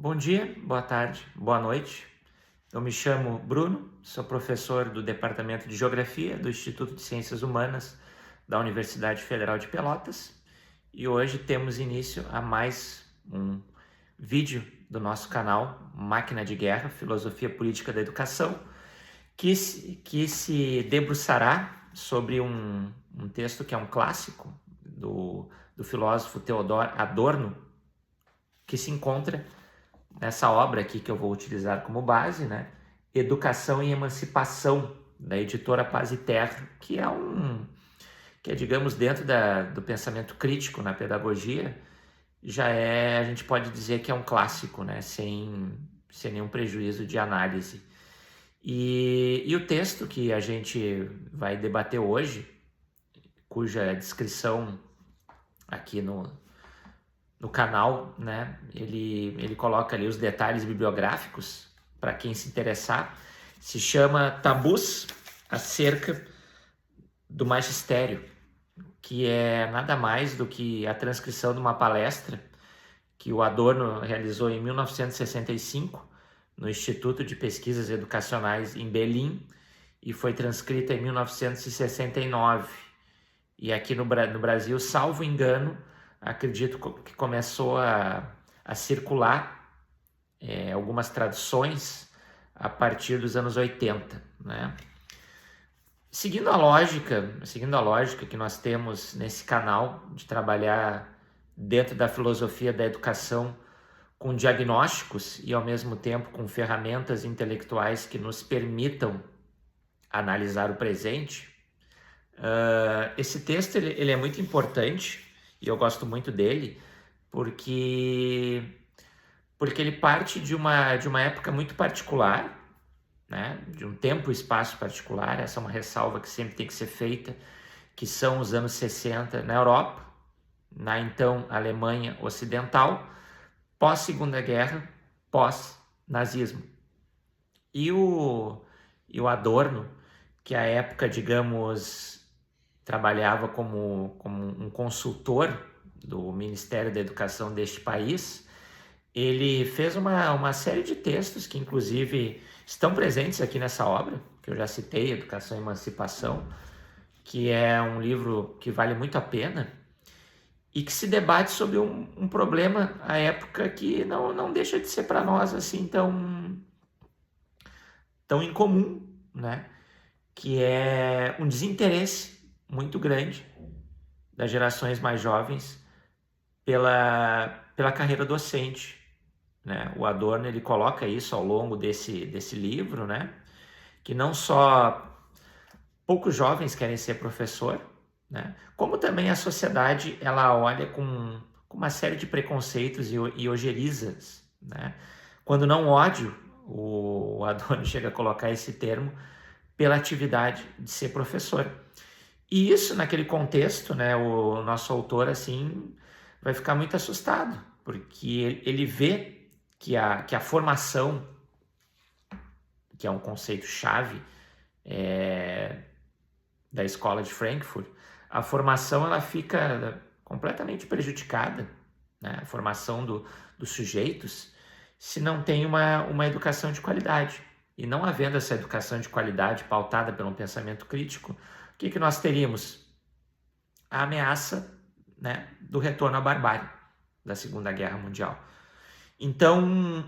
Bom dia, boa tarde, boa noite. Eu me chamo Bruno, sou professor do Departamento de Geografia do Instituto de Ciências Humanas da Universidade Federal de Pelotas e hoje temos início a mais um vídeo do nosso canal Máquina de Guerra, Filosofia Política da Educação, que se debruçará sobre um texto que é um clássico do filósofo Theodor Adorno, que se encontra nessa obra aqui que eu vou utilizar como base, né? Educação e Emancipação, da editora Paz e Terra, que é, digamos, dentro do pensamento crítico na pedagogia, a gente pode dizer que é um clássico, né? Sem nenhum prejuízo de análise. E o texto que a gente vai debater hoje, cuja descrição aqui no canal, né? Ele coloca ali os detalhes bibliográficos para quem se interessar. Se chama Tabus acerca do magistério, que é nada mais do que a transcrição de uma palestra que o Adorno realizou em 1965 no Instituto de Pesquisas Educacionais em Berlim e foi transcrita em 1969. E aqui no Brasil, salvo engano, acredito que começou a circular algumas traduções a partir dos anos 80, né? Seguindo a lógica que nós temos nesse canal de trabalhar dentro da filosofia da educação com diagnósticos e ao mesmo tempo com ferramentas intelectuais que nos permitam analisar o presente, esse texto ele é muito importante e eu gosto muito dele porque ele parte de uma época muito particular, né? De um tempo e espaço particular. Essa é uma ressalva que sempre tem que ser feita, que são os anos 60 na Europa, na então Alemanha Ocidental, pós-Segunda Guerra, pós-nazismo. E o Adorno, que à época, digamos, trabalhava como um consultor do Ministério da Educação deste país, ele fez uma série de textos que, inclusive, estão presentes aqui nessa obra, que eu já citei, Educação e Emancipação, que é um livro que vale muito a pena e que se debate sobre um problema à época que não deixa de ser para nós assim tão incomum, né? Que é um desinteresse muito grande das gerações mais jovens pela carreira docente, né? O Adorno ele coloca isso ao longo desse livro, né? Que não só poucos jovens querem ser professor, né? Como também a sociedade ela olha com uma série de preconceitos e ojerizas, né? Quando não ódio, o Adorno chega a colocar esse termo pela atividade de ser professor. E isso, naquele contexto, né, o nosso autor, assim, vai ficar muito assustado, porque ele vê que a formação, que é um conceito-chave da escola de Frankfurt, a formação ela fica completamente prejudicada, né, a formação dos sujeitos, se não tem uma educação de qualidade. E não havendo essa educação de qualidade pautada pelo pensamento crítico, o que nós teríamos? A ameaça, né, do retorno à barbárie da Segunda Guerra Mundial. Então,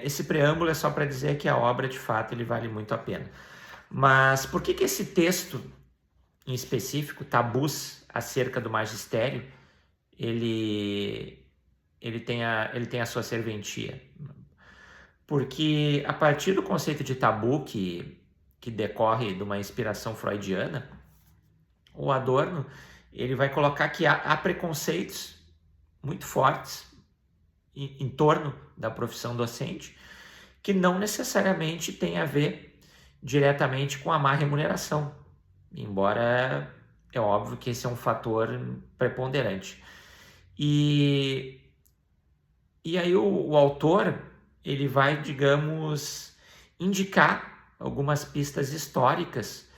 esse preâmbulo é só para dizer que a obra, de fato, ele vale muito a pena. Mas por que esse texto, em específico, Tabus acerca do magistério, ele tem a sua serventia? Porque a partir do conceito de tabu que decorre de uma inspiração freudiana, o Adorno ele vai colocar que há preconceitos muito fortes em torno da profissão docente que não necessariamente tem a ver diretamente com a má remuneração, embora é óbvio que esse é um fator preponderante. E aí o autor ele vai, digamos, indicar algumas pistas históricas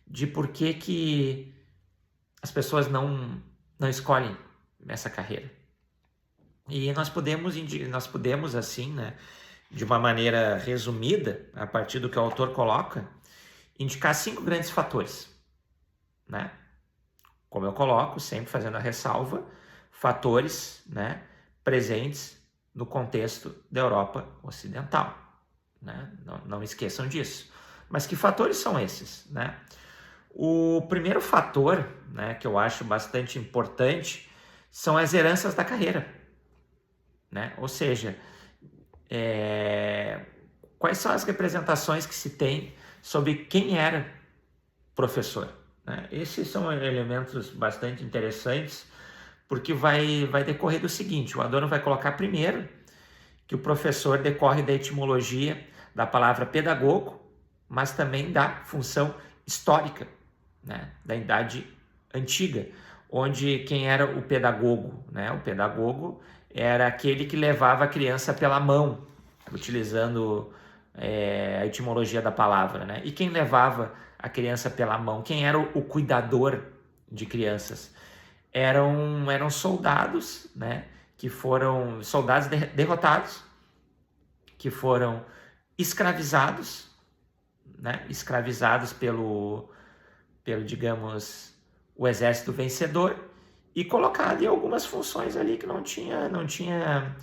de por que as pessoas não escolhem essa carreira. E nós podemos assim, né, de uma maneira resumida, a partir do que o autor coloca, indicar 5 grandes fatores, né? Como eu coloco, sempre fazendo a ressalva, fatores, né, presentes no contexto da Europa Ocidental, né? Não esqueçam disso. Mas que fatores são esses, né? O primeiro fator, né, que eu acho bastante importante são as heranças da carreira, né? Ou seja, quais são as representações que se tem sobre quem era professor, né? Esses são elementos bastante interessantes, porque vai decorrer do seguinte: o Adorno vai colocar primeiro que o professor decorre da etimologia da palavra pedagogo, mas também da função histórica, né, da Idade Antiga, onde quem era o pedagogo, né? O pedagogo era aquele que levava a criança pela mão, utilizando a etimologia da palavra, né? E quem levava a criança pela mão, quem era o cuidador de crianças? Eram soldados, né? Que foram soldados derrotados, que foram escravizados, né? Escravizados pelo, digamos, o exército vencedor e colocado em algumas funções ali que não tinha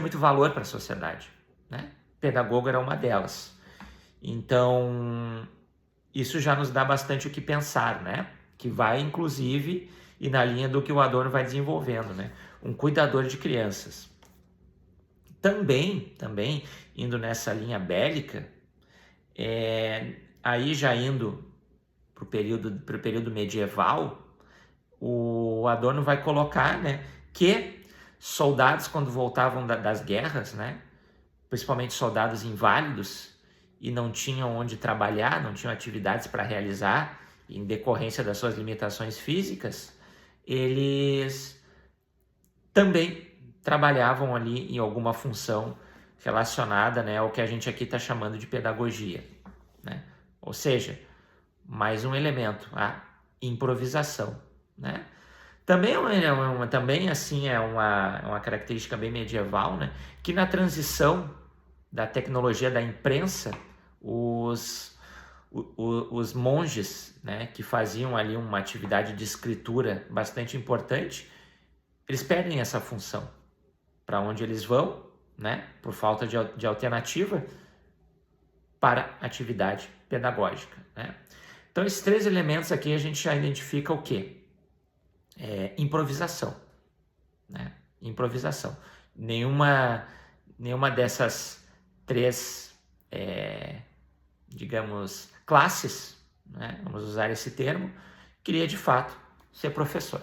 muito valor para a sociedade, né? Pedagogo era uma delas. Então, isso já nos dá bastante o que pensar, né? Que vai, inclusive, e na linha do que o Adorno vai desenvolvendo, né? Um cuidador de crianças. Também, indo nessa linha bélica, aí já indo para o período medieval, o Adorno vai colocar, né, que soldados, quando voltavam das guerras, né, principalmente soldados inválidos, e não tinham onde trabalhar, não tinham atividades para realizar, em decorrência das suas limitações físicas, eles também trabalhavam ali em alguma função relacionada, né, ao que a gente aqui está chamando de pedagogia, né? Ou seja, mais um elemento, a improvisação, né? Também é uma característica bem medieval, né? Que na transição da tecnologia da imprensa, os monges, né, que faziam ali uma atividade de escritura bastante importante, eles perdem essa função. Para onde eles vão, né, por falta de alternativa, para atividade pedagógica, né? Então, esses 3 elementos aqui a gente já identifica o quê? Improvisação, né? Improvisação. Nenhuma dessas 3, digamos, classes, né? Vamos usar esse termo, queria de fato ser professor.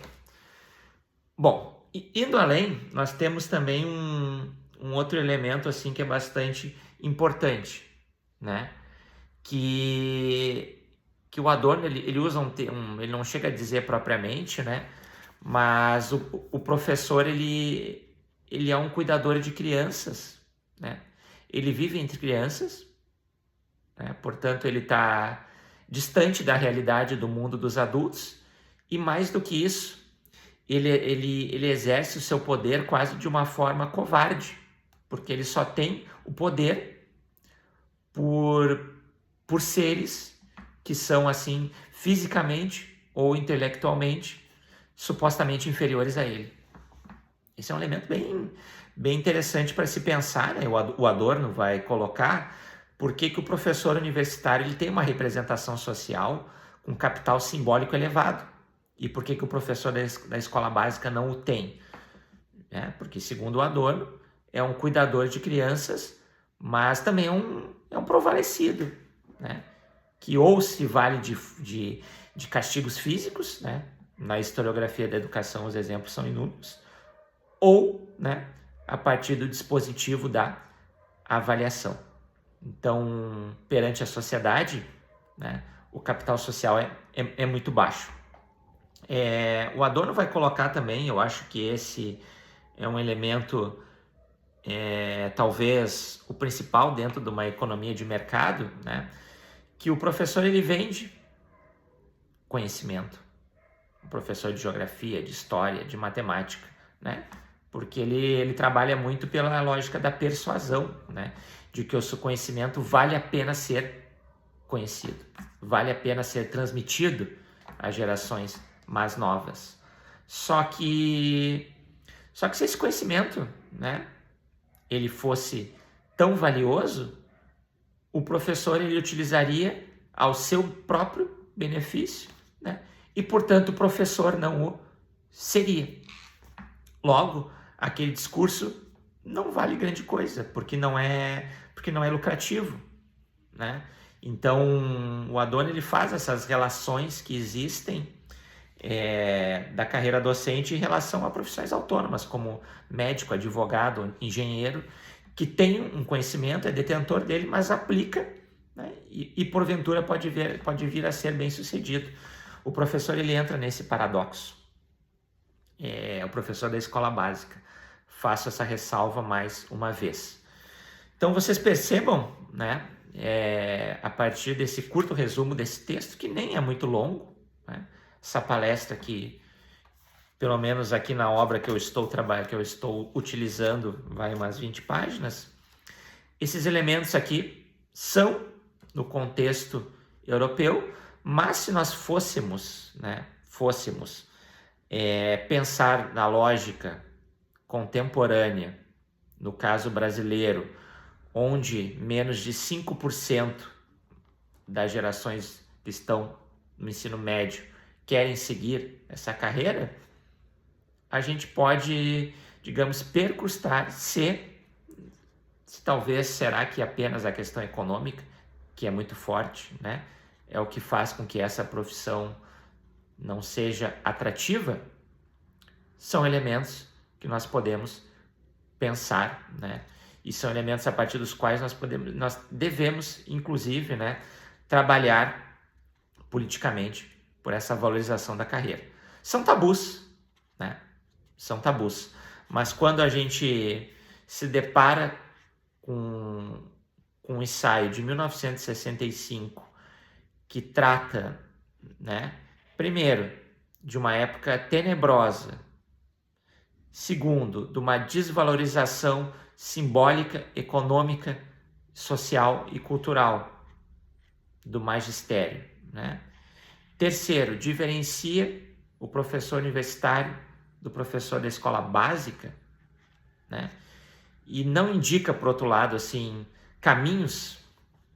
Bom, indo além, nós temos também um outro elemento assim que é bastante importante, né? Que o Adorno ele usa ele não chega a dizer propriamente, né? Mas o professor ele é um cuidador de crianças, né? Ele vive entre crianças, né? Portanto ele está distante da realidade do mundo dos adultos, e mais do que isso, ele exerce o seu poder quase de uma forma covarde, porque ele só tem o poder por seres que são, assim, fisicamente ou intelectualmente, supostamente inferiores a ele. Esse é um elemento bem interessante para se pensar, né? O Adorno vai colocar por que o professor universitário ele tem uma representação social com capital simbólico elevado. E por que o professor da escola básica não o tem? Porque, segundo o Adorno, é um cuidador de crianças, mas também é um provalecido, né? Que ou se vale de castigos físicos, né? Na historiografia da educação os exemplos são inúmeros, ou, né, a partir do dispositivo da avaliação. Então, perante a sociedade, né, o capital social é muito baixo. O Adorno vai colocar também, eu acho que esse é um elemento, talvez o principal dentro de uma economia de mercado, né, que o professor ele vende conhecimento. O professor de geografia, de história, de matemática, né? porque ele trabalha muito pela lógica da persuasão, né? De que o conhecimento vale a pena ser conhecido, vale a pena ser transmitido às gerações mais novas. Só que se esse conhecimento, né, ele fosse tão valioso, o professor ele utilizaria ao seu próprio benefício, né? E, portanto, o professor não o seria. Logo, aquele discurso não vale grande coisa, porque não é lucrativo, né? Então, o Adorno ele faz essas relações que existem da carreira docente em relação a profissões autônomas, como médico, advogado, engenheiro, que tem um conhecimento, é detentor dele, mas aplica, né? E porventura pode vir a ser bem sucedido. O professor ele entra nesse paradoxo. O professor da escola básica. Faço essa ressalva mais uma vez. Então vocês percebam, né, a partir desse curto resumo desse texto, que nem é muito longo, né? Essa palestra que, pelo menos aqui na obra que eu estou utilizando, vai umas 20 páginas. Esses elementos aqui são no contexto europeu, mas se nós fôssemos pensar na lógica contemporânea, no caso brasileiro, onde menos de 5% das gerações que estão no ensino médio querem seguir essa carreira, a gente pode, digamos, percustar se talvez será que apenas a questão econômica, que é muito forte, né, é o que faz com que essa profissão não seja atrativa. São elementos que nós podemos pensar, né? E são elementos a partir dos quais nós devemos, inclusive, né, trabalhar politicamente por essa valorização da carreira. São tabus, né? São tabus. Mas quando a gente se depara com um ensaio de 1965 que trata, né, primeiro, de uma época tenebrosa, segundo, de uma desvalorização simbólica, econômica, social e cultural do magistério, né? Terceiro, diferencia o professor universitário do professor da escola básica, né? E não indica, por outro lado, assim, caminhos,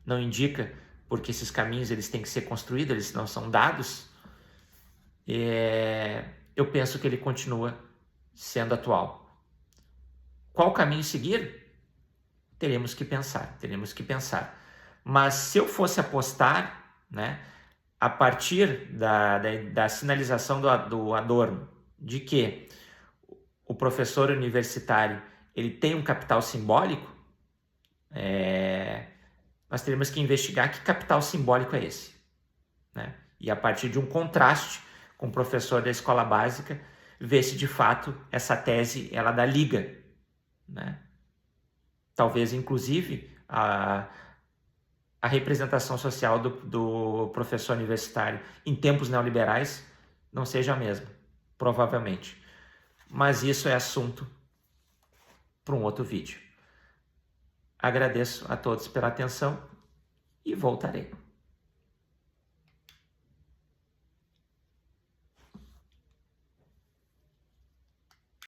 não indica, porque esses caminhos eles têm que ser construídos, eles não são dados. Eu penso que ele continua sendo atual. Qual caminho seguir? Teremos que pensar. Mas se eu fosse apostar, né, a partir da sinalização do Adorno, de que o professor universitário ele tem um capital simbólico, nós teremos que investigar que capital simbólico é esse, né? E a partir de um contraste com o professor da escola básica, ver se de fato essa tese ela dá liga, né? Talvez, inclusive, a representação social do professor universitário em tempos neoliberais não seja a mesma, provavelmente. Mas isso é assunto para um outro vídeo. Agradeço a todos pela atenção e voltarei.